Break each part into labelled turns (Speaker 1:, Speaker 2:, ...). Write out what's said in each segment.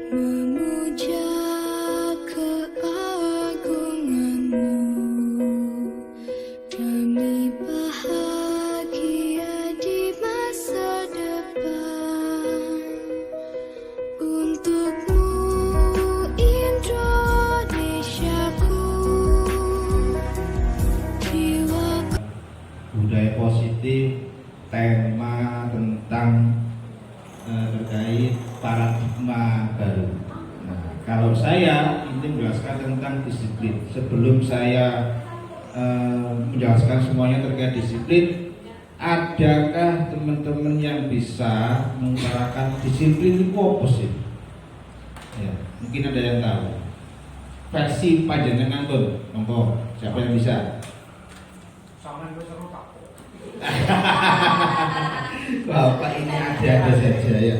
Speaker 1: memuja keagungan-Mu demi bahagia di masa depan. Untuk-Mu Indonesiaku, jiwaku.
Speaker 2: Budaya positif, tema tentang terkait paradigma baru. Nah, kalau saya ingin menjelaskan tentang disiplin, sebelum saya menjelaskan semuanya terkait disiplin, adakah teman-teman yang bisa mengutarakan disiplin itu apa sih? Ya, mungkin ada yang tahu. Versi panjenengan tuh, monggo, siapa yang bisa? Bapak ini ada saja ya.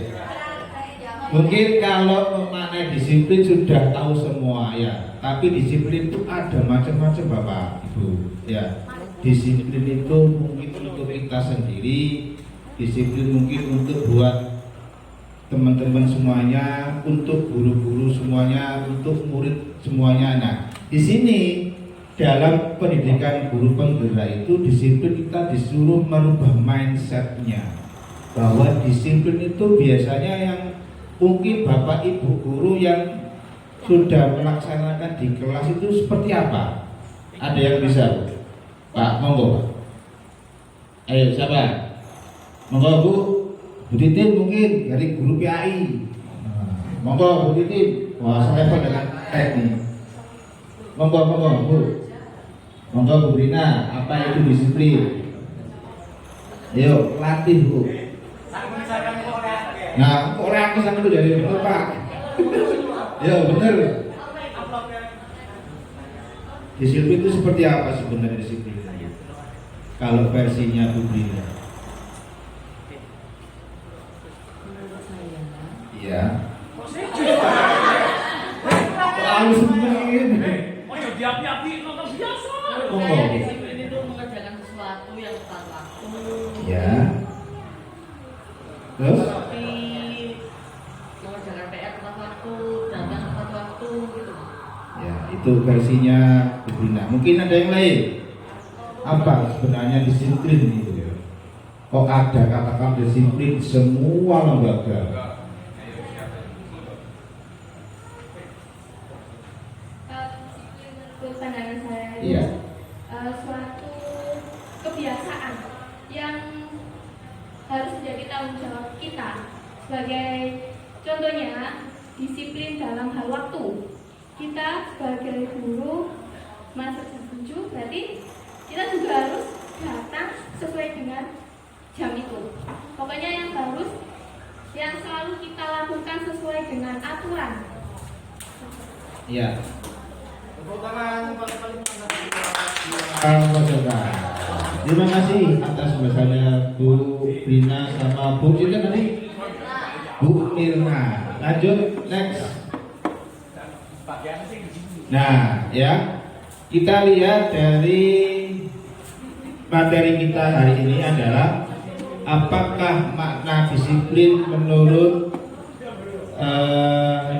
Speaker 2: Mungkin kalau memaknai disiplin sudah tahu semua ya. Tapi disiplin itu ada macam-macam Bapak Ibu ya. Disiplin itu mungkin untuk kita sendiri, disiplin mungkin untuk buat teman-teman semuanya, untuk guru-guru semuanya, untuk murid semuanya. Nah, di sini dalam pendidikan guru penggerak itu disiplin kita disuruh merubah mindsetnya, bahwa disiplin itu biasanya yang mungkin Bapak Ibu guru yang sudah melaksanakan di kelas itu seperti apa? Ada yang bisa? Pak, monggo. Ayo siapa? Monggo Bu. Bu Titin mungkin dari guru PAI. Monggo Bu Titin. Wah, saya dengan teknik. Monggo Bu. Monggo Bu Rina, apa itu disiplin? Ayo, latih Bu. Nah, orang aku sama itu dari Pak. Ya, benar. Disiplin itu seperti apa sebenarnya disiplin? Kalau versinya Bu Rina. Iya. Lalu sebenarnya.
Speaker 3: Oh ya diapi-api nonton biasa.
Speaker 4: Disiplin itu mengerjakan sesuatu yang tepat waktu.
Speaker 2: Ya. Terus?
Speaker 4: Seperti mengerjakan PR tepat waktu, datang tepat waktu gitu.
Speaker 2: Ya, itu versinya Bu Rina. Mungkin ada yang lain. Apa sebenarnya disiplin itu? Kok ada katakan disiplin semua lembaga?
Speaker 5: Pandangan saya itu
Speaker 2: Iya.
Speaker 5: Suatu kebiasaan yang harus menjadi tanggung jawab kita. Sebagai contohnya, disiplin dalam hal waktu. Kita sebagai guru masuk jam 7, berarti kita juga harus datang sesuai dengan jam itu. Pokoknya yang selalu kita lakukan sesuai dengan aturan.
Speaker 2: Iya. Terima kasih atas bahasanya Bu Rina sama Bu Cinta tadi. Bu Mirna. Lanjut next. Nah, ya. Kita lihat dari materi kita hari ini adalah apakah makna disiplin menurut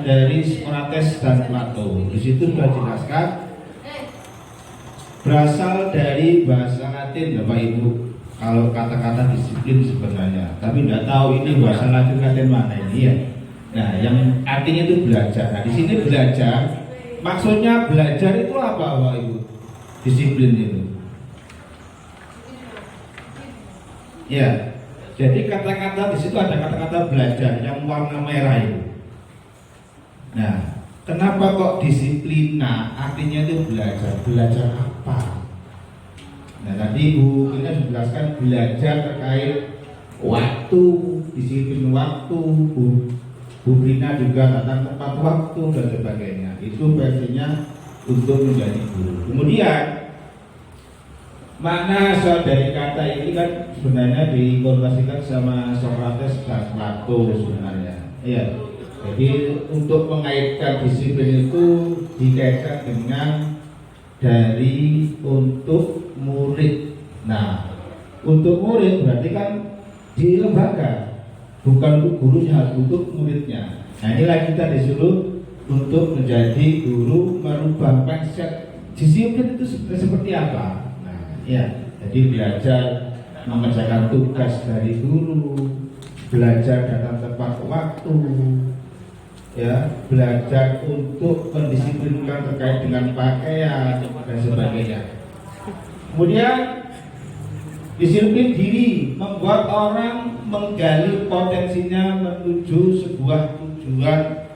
Speaker 2: dari Sokrates dan Plato. Di situ sudah jelaskan berasal dari bahasa Latin Bapak Ibu. Kalau kata-kata disiplin sebenarnya, tapi tidak tahu ini bahasa Latin mana ini ya. Nah, yang artinya itu belajar. Nah, di sini belajar, maksudnya belajar itu apa Bapak Ibu? Disiplin itu. Ya. Jadi kata-kata di situ ada kata-kata belajar yang warna merah itu. Nah, kenapa kok disiplin? Nah, artinya itu belajar. Belajar apa? Nah, tadi Bu kita menjelaskan belajar terkait waktu, disiplin waktu. Bu Rina juga tentang tepat waktu dan sebagainya. Itu versinya untuk menjadi guru. Kemudian makna dari kata ini kan sebenarnya dikorelasikan sama Sokrates dan Plato sebenarnya. Iya. Jadi untuk mengaitkan disiplin itu dikaitkan dengan dari untuk murid. Nah, untuk murid berarti kan di lembaga, bukan untuk gurunya, untuk muridnya. Nah inilah kita disuruh untuk menjadi guru, merubah mindset. Disiplin itu seperti apa? Nah, ya, jadi belajar mengerjakan tugas dari guru, belajar datang tepat waktu, ya, belajar untuk mendisiplinkan terkait dengan pakaian dan sebagainya. Kemudian disiplin diri membuat orang menggali potensinya menuju sebuah tujuan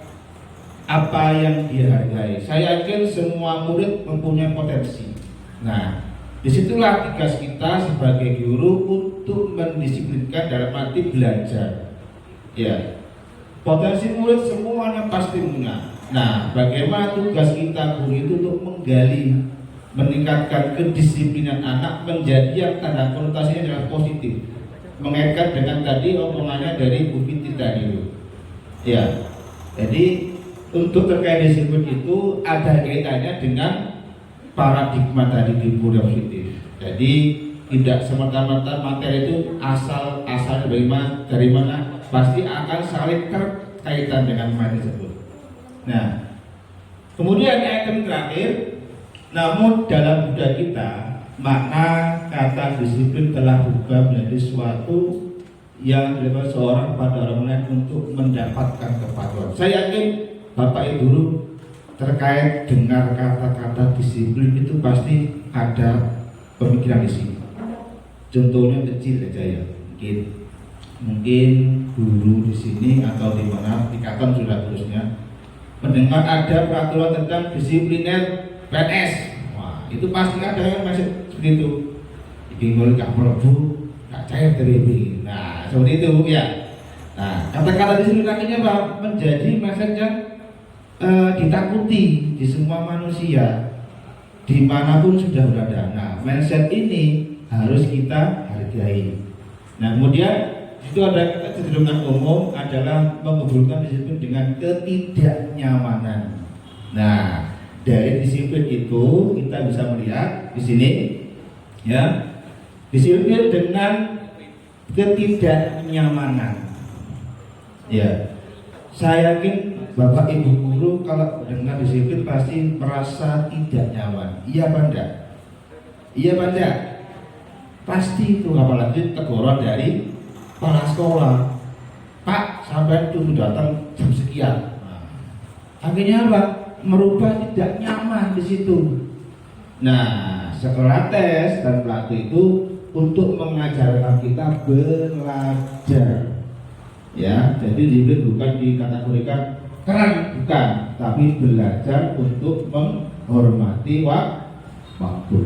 Speaker 2: apa yang dia hargai. Saya yakin semua murid mempunyai potensi. Nah, disitulah tugas kita sebagai guru untuk mendisiplinkan dalam arti belajar. Ya, potensi murid semuanya pasti punya. Nah, bagaimana tugas kita guru itu untuk menggali, meningkatkan kedisiplinan anak menjadi yang tanda konotasinya adalah positif. Mengaitkan dengan tadi omongannya dari Bu Fitri tadi. Ya, jadi untuk terkait disiplin itu ada kaitannya dengan paradigma tadi di positif. Jadi tidak semata-mata materi itu asal dari mana pasti akan saling terkaitan dengan materi tersebut. Nah, kemudian item terakhir, namun dalam budaya kita makna kata disiplin telah berubah menjadi suatu yang dilakukan seorang pada orang lain untuk mendapatkan kepatuhan. Saya yakin Bapak Ibu guru terkait dengar kata-kata disiplin itu pasti ada pemikiran di sini. Contohnya kecil aja ya, mungkin guru di sini atau di mana tingkatan sudah terusnya mendengar ada peraturan tentang disipliner PNS. Wah, itu pasti ada yang masih seperti itu. Iki mulai gak melebu, gak cair dari. Nah, seperti itu ya. Nah, kata-kata disiplin akhirnya apa? Menjadi message yang ditakuti di semua manusia dimanapun sudah berada. Nah, mindset ini harus kita hargai. Nah, kemudian itu ada kecenderungan umum adalah menghubungkan disiplin dengan ketidaknyamanan. Nah, dari disiplin itu kita bisa melihat di sini, ya, disiplin dengan ketidaknyamanan. Ya, saya yakin Bapak Ibu guru kalau dengar disiplin pasti merasa tidak nyaman. Iya apa enggak? Iya apa enggak? Pasti itu, apalagi teguran dari kepala sekolah. Pak, sampai itu datang jam sekian. Nah, akhirnya apa? Merubah tidak nyaman di situ. Nah, sekolah tes dan pelatih itu untuk mengajarkan kita belajar. Ya, jadi disiplin bukan dikategorikan keren, bukan, tapi belajar untuk menghormati waktu.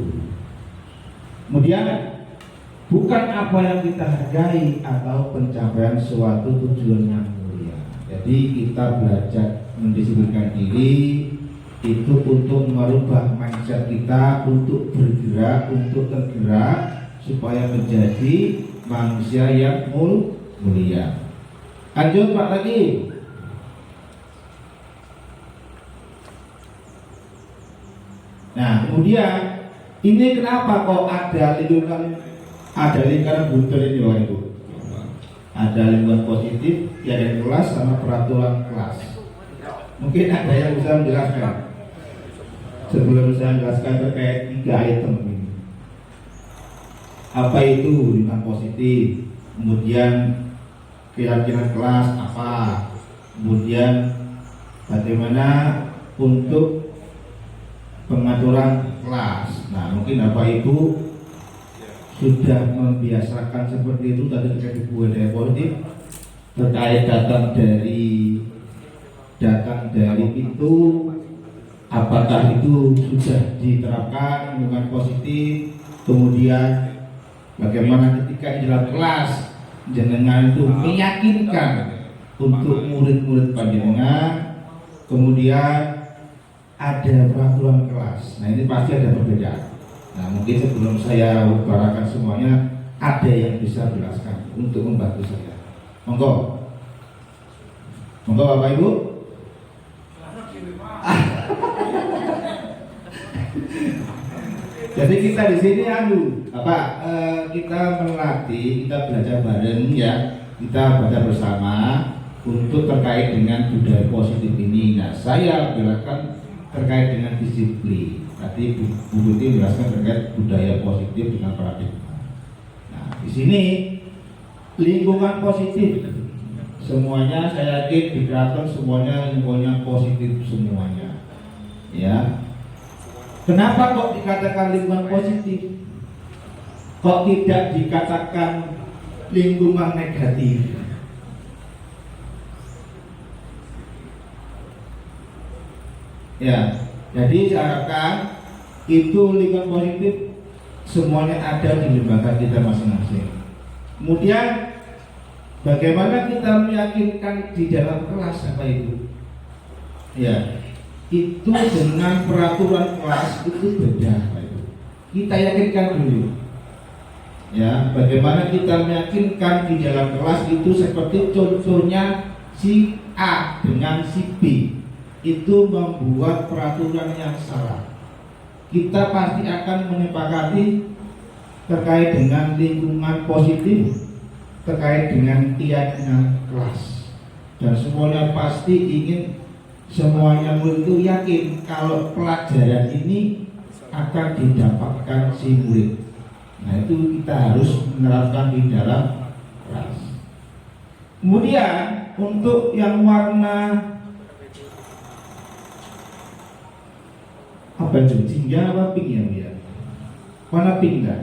Speaker 2: Kemudian bukan apa yang kita hargai atau pencapaian suatu tujuan yang mulia. Jadi kita belajar mendisiplinkan diri itu untuk merubah mindset kita, untuk bergerak, untuk tergerak supaya menjadi manusia yang mulia. Lanjut Pak lagi. Nah, kemudian ini kenapa kok ada lingkaran bunter ini Bapak Ibu? Ada lingkaran positif, tiada kelas sama peraturan kelas. Mungkin ada yang bisa menjelaskan. Sebelum saya menjelaskan terkait 3 item ini. Apa itu lingkaran positif? Kemudian kira-kira kelas apa? Kemudian bagaimana untuk pengaturan kelas. Nah, mungkin Bapak Ibu sudah membiasakan seperti itu tadi terkait buku dari positif terkait datang dari itu, apakah itu sudah diterapkan dengan positif. Kemudian bagaimana ketika di dalam kelas jenengan itu meyakinkan untuk murid-murid panjenengan. Kemudian ada peraturan kelas. Nah, ini pasti ada perbedaan. Nah, mungkin sebelum saya utarakan semuanya, ada yang bisa jelaskan untuk membantu saya. Monggo Bapak Ibu. Jadi kita di sini kita melatih, kita belajar bareng ya, kita baca bersama. untuk terkait dengan budaya positif ini. Nah, saya bilang terkait dengan disiplin. Tadi Bu Putri menjelaskan terkait budaya positif dengan paradigma. Nah, di sini lingkungan positif semuanya, saya yakin di keraton semuanya lingkungannya positif semuanya. Ya. Kenapa kok dikatakan lingkungan positif? Kok tidak dikatakan lingkungan negatif? Ya, jadi saya harapkan itu lingkungan positif semuanya ada di lembaga kita masing-masing. Kemudian bagaimana kita meyakinkan di dalam kelas apa itu? Ya, itu dengan peraturan kelas itu beda, Pak Ibu. Kita yakinkan dulu. Ya, bagaimana kita meyakinkan di dalam kelas itu seperti contohnya si A dengan si B itu membuat peraturan yang salah. Kita pasti akan menyepakati terkait dengan lingkungan positif, terkait dengan keyakinan kelas, dan semuanya pasti ingin semuanya murid itu yakin kalau pelajaran ini akan didapatkan si murid. Nah, itu kita harus menerapkan di dalam kelas. Kemudian untuk yang warna apa itu? Jingga apa pink ya, Bu? Warna pink kan?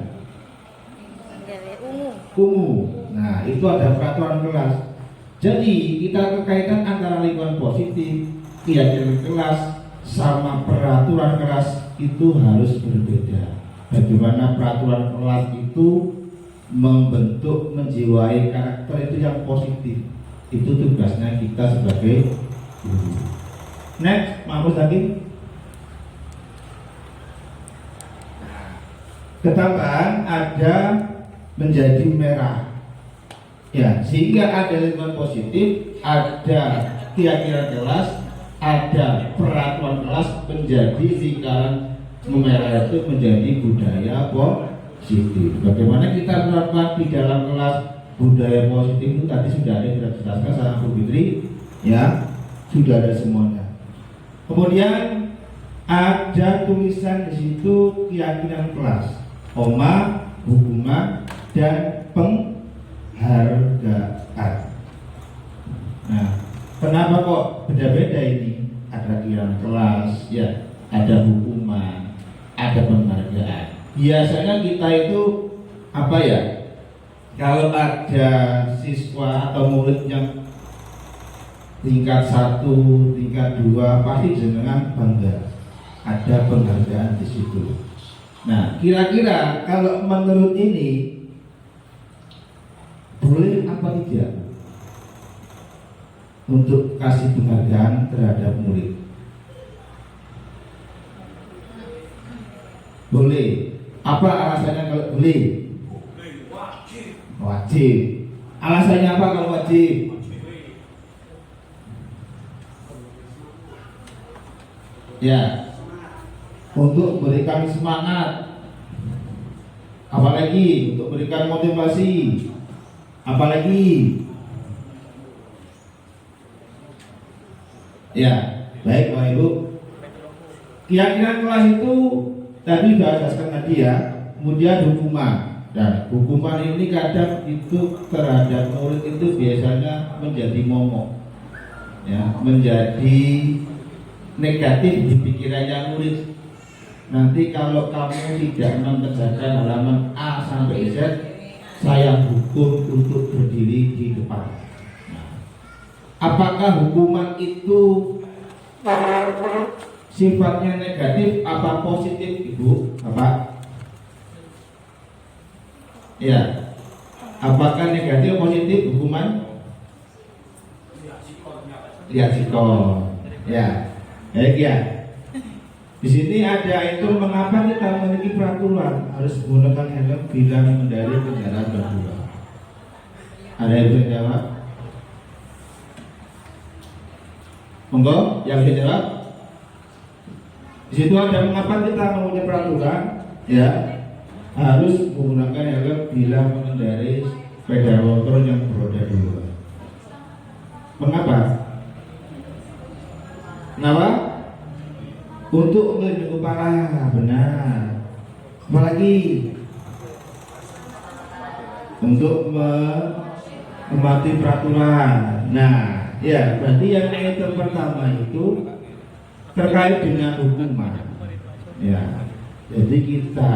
Speaker 2: Ungu. Nah, itu ada peraturan kelas. Jadi kita kekaitan antara lingkungan positif, keyakinan kelas, sama peraturan kelas itu harus berbeda. Bagaimana peraturan kelas itu membentuk, menjiwai karakter itu yang positif. Itu tugasnya kita sebagai guru. Next, Mahfuz lagi. Ketambahan ada menjadi merah. Ya, sehingga ada lingkungan positif, ada keyakinan kelas, ada peraturan kelas menjadi lingkaran memerah itu menjadi budaya positif. Bagaimana kita menerapkan di dalam kelas budaya positif itu tadi sudah ada yang dijelaskan sama Bu Fitri, ya, sudah ada semuanya. Kemudian ada tulisan di situ keyakinan kelas, koma, hukuman, dan penghargaan. Nah, kenapa kok beda-beda ini? Ada keyakinan kelas, ya, ada hukuman, ada penghargaan. Biasanya kita itu apa ya? Kalau ada siswa atau murid yang tingkat 1, tingkat 2 pasti jenengan bangga. Ada penghargaan di situ. Nah, kira-kira kalau menurut ini boleh apa tidak untuk kasih penghargaan terhadap murid? Boleh. Apa alasannya kalau boleh? Wajib. Alasannya apa kalau wajib? Ya, untuk berikan semangat, apalagi untuk berikan motivasi, apalagi ya, baik Bapak Ibu. Keyakinan kelas itu tadi sudah jelaskan tadi ya. Kemudian hukuman, dan hukuman ini kadang itu terhadap murid itu biasanya menjadi momok, ya, menjadi negatif di pikirannya murid. Nanti kalau kamu tidak mengerjakan halaman A sampai Z, saya hukum untuk berdiri di depan. Apakah hukuman itu sifatnya negatif apa positif, Ibu, Bapak? Ya, apakah negatif atau positif hukuman? Lihat sikon. Ya, baik ya. Di sini ada itu mengapa kita memiliki peraturan harus menggunakan helm bila mengendarai kendaraan berdua. Ada yang bisa jawab? Monggo, yang bisa jawab? Di situ ada mengapa kita mempunyai peraturan, ya, harus menggunakan helm bila mengendarai sepeda motor yang beroda dua. Mengapa? Kenapa? Untuk melindungi kepala, benar. Apalagi untuk mematuhi peraturan. Nah, ya berarti yang item pertama itu terkait dengan hukuman. Ya, jadi kita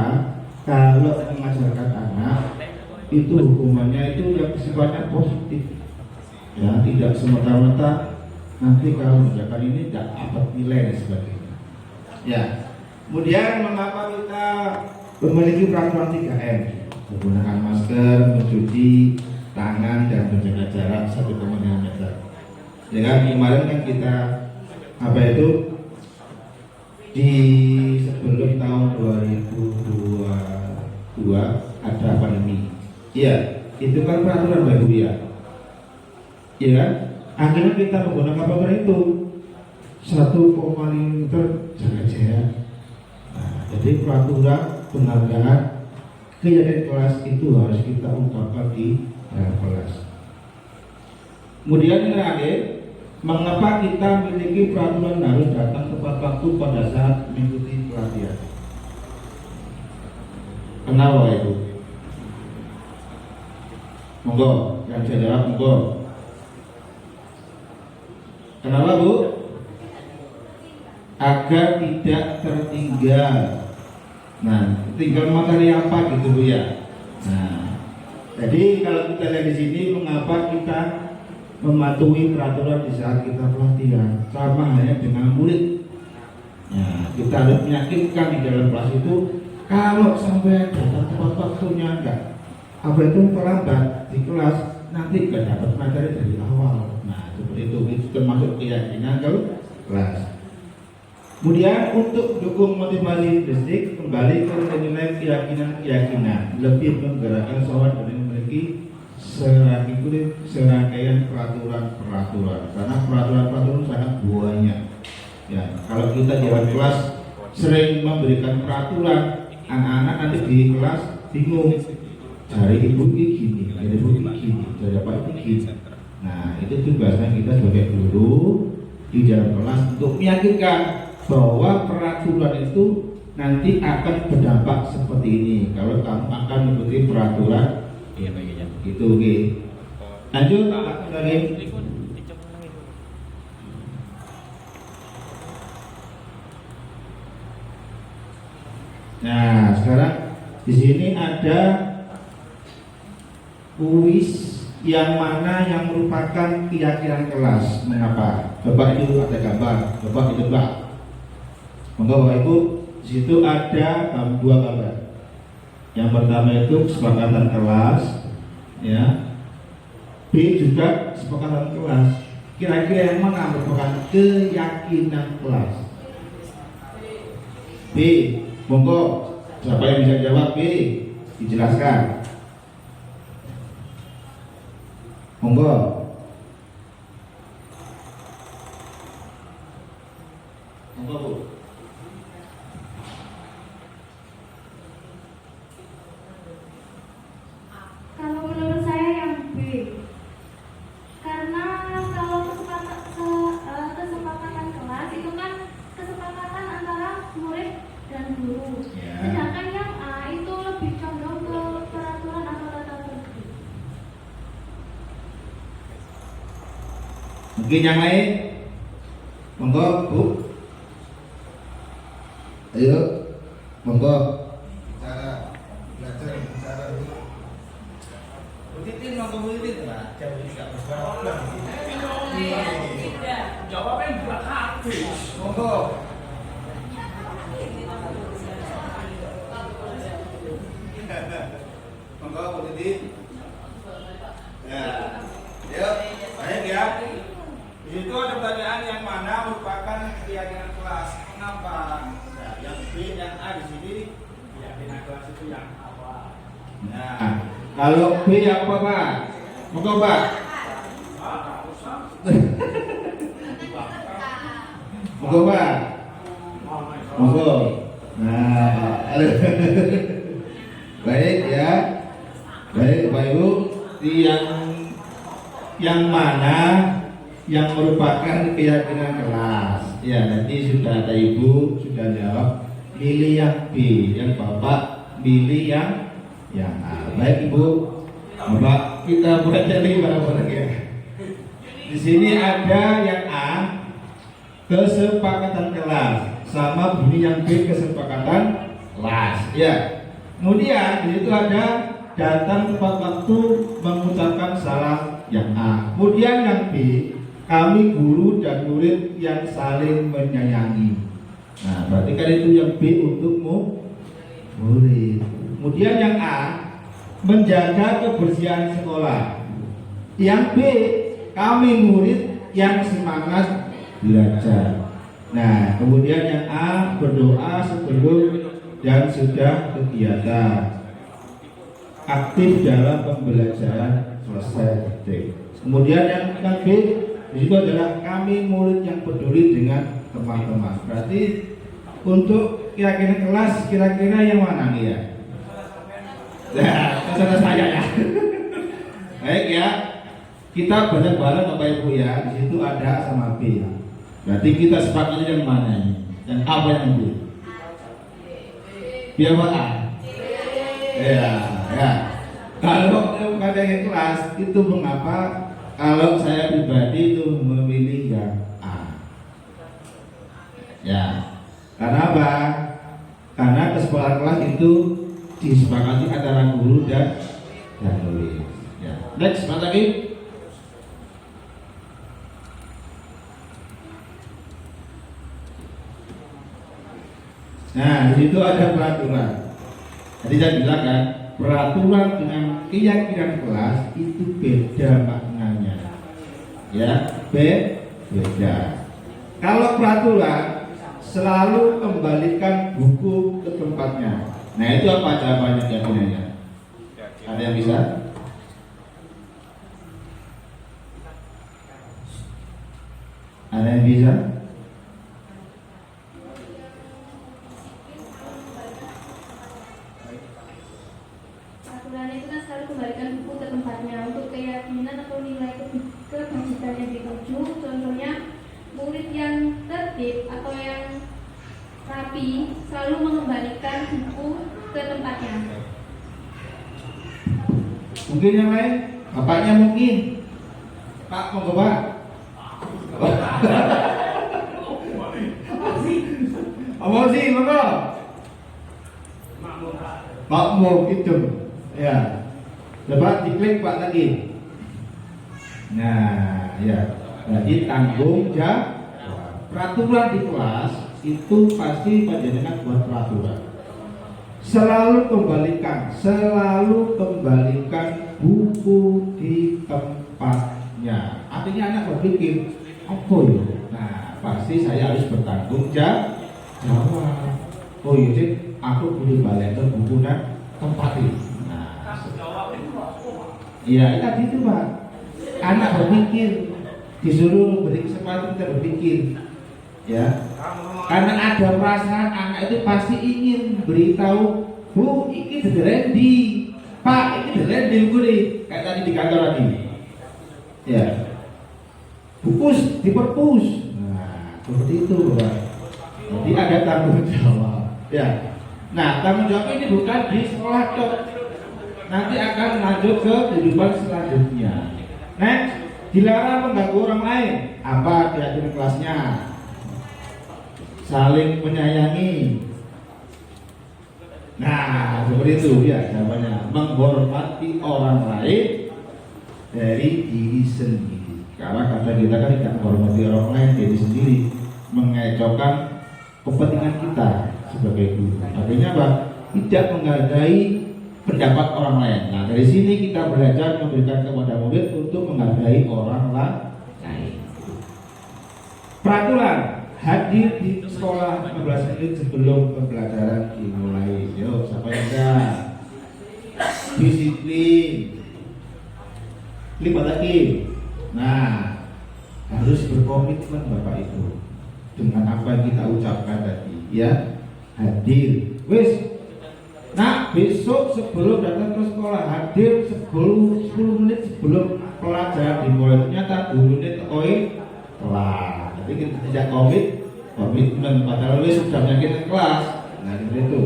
Speaker 2: kalau mengajarkan anak itu hukumannya itu yang sifatnya positif. Ya, tidak semata-mata nanti kalau mengerjakan ini tidak dapat nilai dan sebagainya. Ya, kemudian mengapa kita memiliki peraturan 3M? Menggunakan masker, mencuci tangan dan menjaga jarak 1,5 meter. Ya kan, kemarin kan kita apa itu di sebelum tahun 2022 ada pandemi. Iya, itu kan peraturan baru ya. Iya kan? Akhirnya kita menggunakan apa itu 1,5 meter jaga jarak. Nah, jadi peraturan penghargaan kejadian kelas itu harus kita ungkapkan di dalam kelas. Kemudian yang terakhir, mengapa kita memiliki peraturan harus datang tepat waktu pada saat mengikuti pelatihan? Kenapa itu? Monggo, yang saya jawab monggo. Kenapa Bu? Agar tidak tertinggal. Nah, tinggal materi apa gitu Bu ya. Nah, jadi kalau kita lihat di sini, mengapa kita mematuhi peraturan di saat kita pelatihan? Sama halnya dengan murid. Nah, kita harus meyakinkan di dalam kelas itu kalau sampai datang tepat waktunya enggak, apa itu terlambat di kelas nanti enggak dapat materi dari awal. Nah, seperti itu termasuk keyakinan kalau kelas. Kemudian untuk dukung motivasi distrik, kembali ke nilai keyakinan, lebih menggerakkan soal dan memiliki serangkaian peraturan, karena peraturan sangat banyak. Ya, kalau kita di dalam kelas sering memberikan peraturan, anak-anak nanti di kelas bingung. Cari ibu gini, cari ibu gini, cari apa gini. Nah, itu tugasnya kita sebagai guru di dalam kelas untuk meyakinkan bahwa peraturan itu nanti akan berdampak seperti ini kalau kamu akan mengikuti peraturan. Iya baiknya. Gitu oke. Lanjut lagi. Nah, sekarang di sini ada kuis yang mana yang merupakan keyakinan kelas. Mengapa? Bapak itu ada gambar, Bapak itu Pak. Monggo Bapak Ibu, di situ ada dua gambar. Yang pertama itu kesepakatan kelas, ya. B juga kesepakatan kelas. Kira-kira yang mana merupakan keyakinan kelas? B, monggo. Siapa yang bisa jawab B? Dijelaskan. Monggo. Monggo Bu.
Speaker 5: Kalau menurut saya yang B, karena kalau kesepakatan kelas itu kan kesepakatan antara murid dan guru.
Speaker 2: Ya.
Speaker 5: Sedangkan yang A itu lebih condong ke peraturan atau tata tertib.
Speaker 2: Mungkin yang lain? Monggo Bu. Ayo, monggo. Cara belajar bicara dulu. Bu Titin monggo Bu Titin lah. Jauh ini nggak bersuara.
Speaker 3: Jawabnya buat habis.
Speaker 2: Monggo. Monggo Bu Titin. Ya, yuk, baik ya. Di situ ada pertanyaan yang mana merupakan keyakinan kelas. Mengapa? Nah, yang B, yang A di sini keyakinan kelas itu yang apa? Nah, kalau B apa Pak? Monggo Pak. Monggo Pak. Monggo. Nah, baik ya. Baik Bapak Ibu, yang mana yang merupakan keyakinan kelas. Ya, nanti sudah ada ibu sudah jawab pilih yang B, yang bapak pilih yang A. Baik ibu, bapak kita mulai dari barang-barang ya. Di sini ada yang A, kesepakatan kelas, sama bunyi yang B, kesepakatan kelas. Ya. Kemudian di situ ada datang tepat waktu mengucapkan salam yang A. Kemudian yang B, kami guru dan murid yang saling menyayangi. Nah, berarti kan itu yang B untukmu murid. Kemudian yang A, menjaga kebersihan sekolah. Yang B, kami murid yang semangat belajar. Nah, kemudian yang A, berdoa sebelum dan sudah kegiatan, aktif dalam pembelajaran selesai. Kemudian yang B itu adalah kami murid yang peduli dengan teman-teman. Berarti untuk kira-kira kelas kira-kira yang mana nih ya? Nah, terserah saya ya. Baik ya, kita bareng-bareng Bapak Ibu ya. Di situ ada A sama B. Berarti kita sepakatnya yang mana ini? Yang apa yang B? Biar apa A? Ya, ya. Kalau pada kelas itu mengapa? Kalau saya pribadi itu memilih yang A. Ya, karena apa? Karena kesepakatan kelas itu disepakati antara guru dan murid. Ya. Next, mana lagi? Nah, di situ ada peraturan. Jadi saya bilang kan, peraturan dengan keyakinan kelas itu beda maknanya. Ya, beda. Kalau peraturan selalu kembalikan buku ke tempatnya. Nah, itu apa jawabannya keyakinannya? Ada yang bisa? Ada yang bisa?
Speaker 5: Aturan itu kan selalu kembalikan buku ke tempatnya. Untuk keyakinan atau nilai kebajikan yang dituju, contohnya murid yang tertib atau yang rapi selalu mengembalikan buku ke tempatnya.
Speaker 2: Mungkin yang lain? Bapaknya mungkin. Pak, mau Pak? Apa sih, monggo? Makmum itu. Ya. Coba diklik Pak lagi. Nah, ya. Jadi tanggung jawab. Peraturan di kelas itu pasti panjenengan buat peraturan. Selalu kembalikan buku di tempatnya. Artinya anak berpikir, apa ya? Nah, pasti saya harus bertanggung jawab. Oh iya sih, aku boleh balik buku dan tempat ini. Nah, iya tadi itu Pak. Anak berpikir, disuruh beri kesempatan kita berpikir, ya. Karena ada perasaan anak itu pasti ingin beritahu, Bu, ini ready, Pak, ini ready gue, kayak tadi di kantor tadi, ya. Pupus, diperpus, nah seperti itu Pak. Jadi ada tanggung jawab, ya. Nah tanggung jawab ini bukan di sekolah dok, nanti akan lanjut ke kehidupan selanjutnya. Next, dilarang mengganggu orang lain. Apa keyakinan kelasnya? Saling menyayangi. Nah, seperti itu ya jawabannya. Menghormati orang lain dari diri sendiri. Karena kata kita kan tidak menghormati orang lain diri sendiri, mengecokkan kepentingan kita sebagai guru. Artinya apa? Tidak menghargai pendapat orang lain. Nah, dari sini kita belajar memberikan kepada murid untuk menghargai orang lain. Peraturan hadir di sekolah 15 menit sebelum pembelajaran dimulai. Yuk, siapa yang ada? Disiplin. Lipat lagi. Nah, harus berkomitmen Bapak Ibu dengan apa yang kita ucapkan tadi, ya. Hadir. Wis. Nah, besok sebelum datang ke sekolah hadir 10 menit sebelum pelajaran dimulai. Ternyata gurunya kelas. Jadi kita tidak komitmen padahal sudah meyakinkan kelas. Nah itu.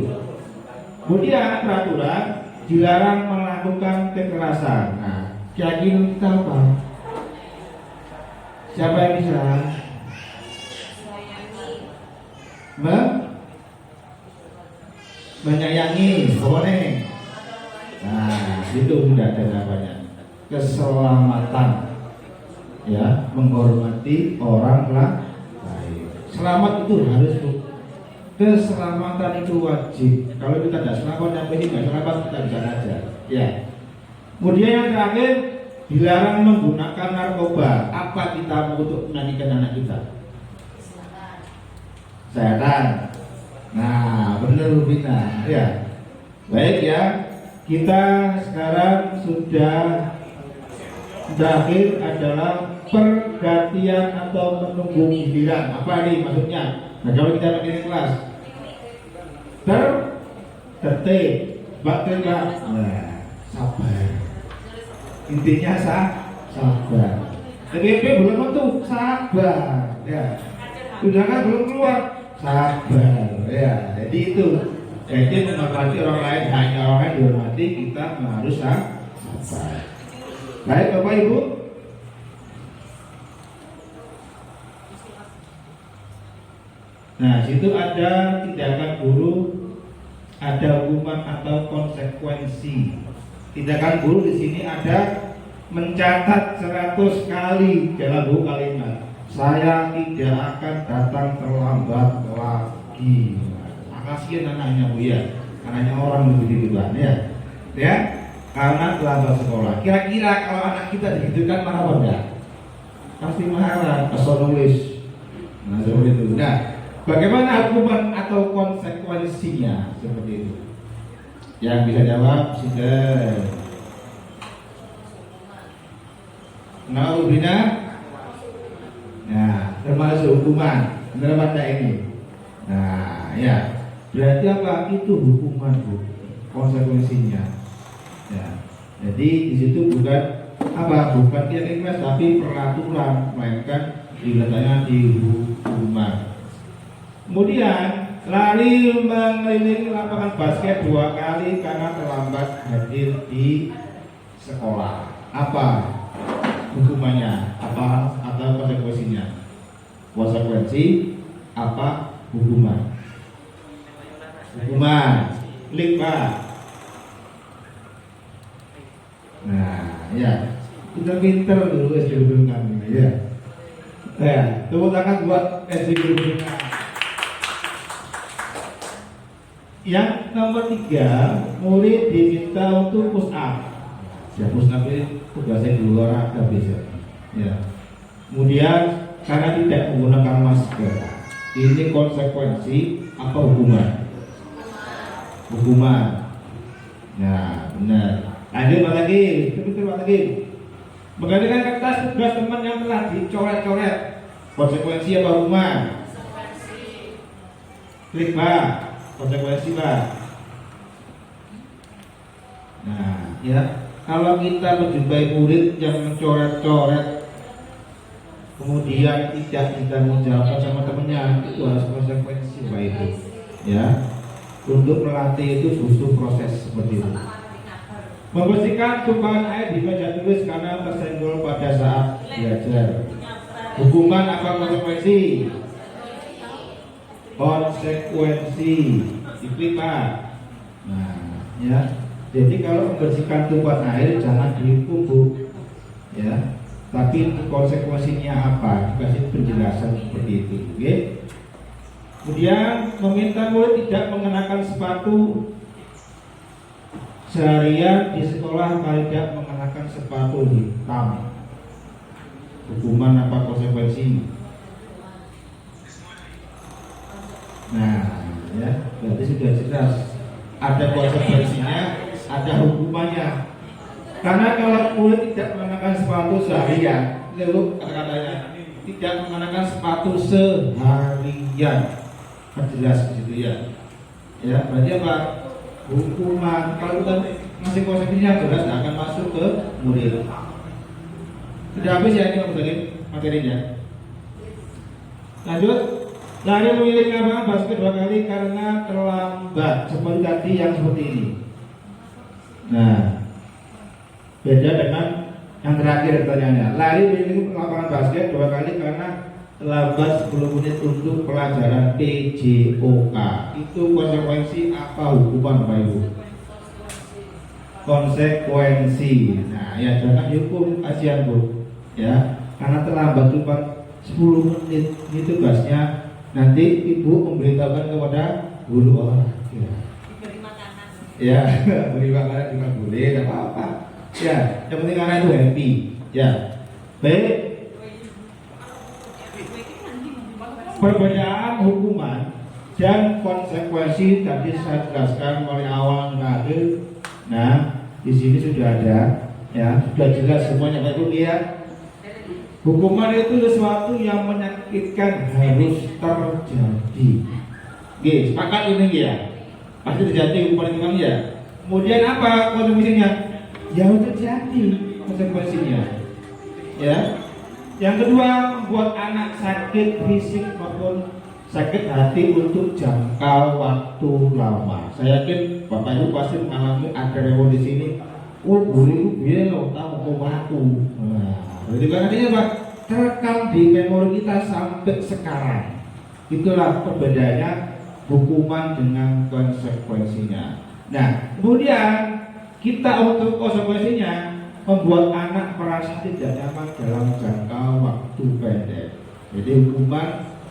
Speaker 2: Kemudian peraturan dilarang melakukan kekerasan. Nah, keyakinan kita apa? Siapa yang bisa? Menyayangi, boleh. Nah, itu sudah ada namanya keselamatan, ya, menghormati orang lain. Selamat itu harus, keselamatan itu wajib. Kalau kita tidak selamat, yang penting tidak selamat kita bisa aja. Ya. Kemudian yang terakhir, dilarang menggunakan narkoba. Apa kita mau untuk menyanyikan anak kita? Kesehatan. Nah, benar Rubina. Ya. Baik ya. Kita sekarang sudah terakhir adalah pergantian atau menunggu giliran. Apa ini maksudnya? Nah, kalau kita pakai kelas tertib, bakal sabar. Intinya sabar. TPP belum tentu sabar. Ya. Undangan belum keluar, sabar. Ya. Jadi itu. Jadi menghormati orang lain, hanya orang lain dihormati, kita harus sabar. Baik Bapak Ibu. Nah, situ ada tindakan guru, ada hukuman atau konsekuensi. Tindakan guru di sini ada mencatat 100 kali dalam buku kalimat. Saya tidak akan datang terlambat lagi. Kasihan anaknya Bu ya, anaknya orang begitu kan ya, ya, karena terlambat sekolah. Kira-kira kalau anak kita digitukan marah apa enggak? Pasti marah, kesel nulis. Nah seperti itu. Nah, bagaimana hukuman atau konsekuensinya seperti itu? Yang bisa jawab sudah. Nah, Ubina. Nah, termasuk hukuman. Benar pada ini. Nah, ya. Berarti apa? Itu hukuman Bu, konsekuensinya. Ya. Jadi di situ bukan apa? Bukan keyakinan tapi peraturan, melainkan diletaknya di hukuman. Kemudian lari mengelilingi lapangan basket 2 kali karena terlambat hadir di sekolah. Apa hukumannya? Apa atau konsekuensinya? Konsekuensi apa? Hukuman. Hukuman, klik Pak. Nah, ya, kita pinter dulu SD Guru kami, ya. Ya, tepuk tangan buat SD Guru kami. Yang nomor 3, murid diminta untuk push up. Ya, push up ini tugasnya di luar ada bisa. Ya. Kemudian karena tidak menggunakan masker, ini konsekuensi apa hukuman? Hukuman. Nah, benar. Lanjut lagi, terus lagi. Menggantikan kertas tugas teman yang telah dicoret-coret. Konsekuensi apa hukuman? Konsekuensi. Klik Pak. Konsekuensi Pak. Nah, ya. Kalau kita menjumpai murid yang mencoret-coret, kemudian tidak ditanggung jawab sama temannya, itu harus konsekuensi Pak itu. Ya. Untuk melatih itu butuh proses seperti itu. Membersihkan tumpahan air di meja tulis karena tersenggol pada saat belajar. Hukuman apa konsekuensi? Konsekuensi. Diklik Pak. Nah, ya. Jadi kalau membersihkan tumpahan air jangan dihukum Bu. Ya. Tapi konsekuensinya apa? Dikasih penjelasan seperti itu. Oke? Kemudian meminta murid tidak mengenakan sepatu seharian di sekolah, tidak mengenakan sepatu hitam. Hukuman apa konsekuensi? Nah, ya, berarti sudah jelas. Ada konsekuensinya, ada hukumannya. Karena kalau murid tidak mengenakan sepatu seharian, lalu kata-katanya tidak mengenakan sepatu seharian. Jelas gitu ya. Ya, berarti apa? Hukuman. Kalau kita masih konsekuensinya jelas akan masuk ke murid. Sudah habis ya ini Om Salim? materinya. Lanjut. Lari memiliki lapangan basket 2 kali karena terlambat. Seperti tadi yang seperti ini. Nah, beda dengan yang terakhir pertanyaannya. Lari memiliki lapangan basket 2 kali karena terlambat 10 menit untuk pelajaran PJOK. Itu konsekuensi apa hukuman Pak Ibu? Konsekuensi. Nah, ya jangan dihukum kasihan Bu. Ya, karena terlambat cuma 10 menit ini tugasnya. Nanti Ibu memberitahukan kepada guru. Oh, ya.
Speaker 4: Diberi makanan.
Speaker 2: Ya, beri makanan juga boleh, tidak apa-apa. Ya, yang penting anak itu happy. Ya, baik. Perbedaan hukuman dan konsekuensi tadi saya jelaskan mulai awal tadi. Nah, di sini sudah ada, ya, sudah jelas semuanya. Pak Ibu lihat, hukuman itu sesuatu yang menyakitkan harus terjadi. Oke, sepakat ini ya. Pasti terjadi hukuman itu kan ya. Kemudian apa konsekuensinya? Ya terjadi konsekuensinya. Ya. Yang kedua, membuat anak sakit fisik maupun sakit hati untuk jangka waktu lama. Saya yakin Bapak Ibu pasti mengalami ada rewon di sini. Oh, guru biar lo tahu hukum aku. Nah, jadi kan artinya apa? Terekam di memori kita sampai sekarang. Itulah perbedaannya hukuman dengan konsekuensinya. Nah, kemudian kita untuk konsekuensinya membuat anak merasa tidak nyaman dalam jangka waktu pendek. Jadi hukuman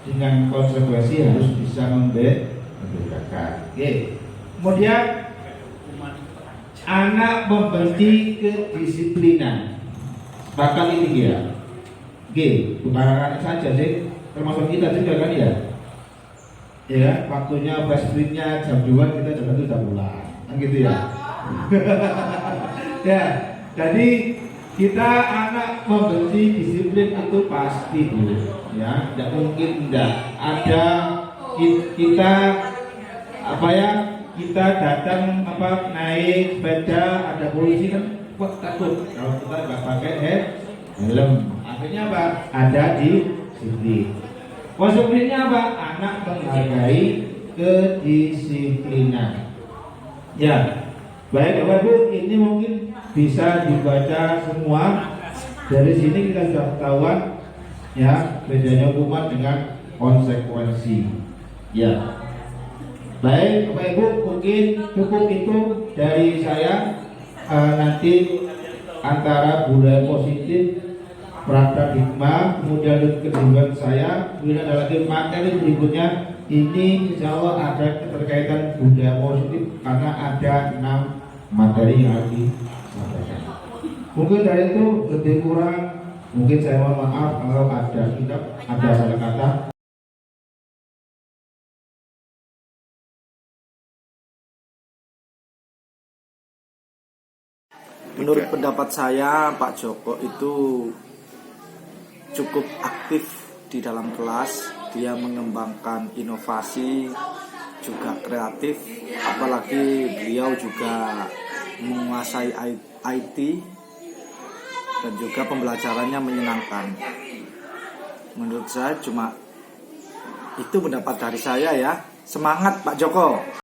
Speaker 2: dengan konsekuensi harus bisa membedakan. Oke. Kemudian anak membenci kedisiplinan. Bakal ini ya. Oke, bukan anak saja sih, termasuk kita juga kan ya. Ya, waktunya flashbacknya jam 2 kita jam 1 sudah pulang, kan gitu ya. Ya, jadi kita anak membenci disiplin itu pasti Bu, ya, tidak mungkin tidak ada kita apa ya, kita datang apa naik sepeda ada polisi kan wah takut kalau kita nggak pakai helm, akhirnya apa? Ada disiplin. Konsekuensinya apa? Anak menghargai kedisiplinan. Ya, baik Bapak Ibu, ini mungkin bisa dibaca semua. Dari sini kita sudah ketahuan ya bedanya hukuman dengan konsekuensi. Ya, baik Bapak Ibu, mungkin cukup itu dari saya. Nanti antara budaya positif, paradigma, kemudian kehidupan saya, kemudian ada lagi materi berikutnya. Ini insya Allah ada keterkaitan budaya positif karena ada 6 materi yang harus disampaikan. Mungkin dari itu lebih kurang, mungkin saya mohon maaf kalau ada kitab, ada salah kata.
Speaker 6: Menurut pendapat saya, Pak Joko itu cukup aktif di dalam kelas. Dia mengembangkan inovasi, juga kreatif. Apalagi beliau juga menguasai IT dan juga pembelajarannya menyenangkan. Menurut saya cuma itu pendapat dari saya ya. Semangat Pak Joko.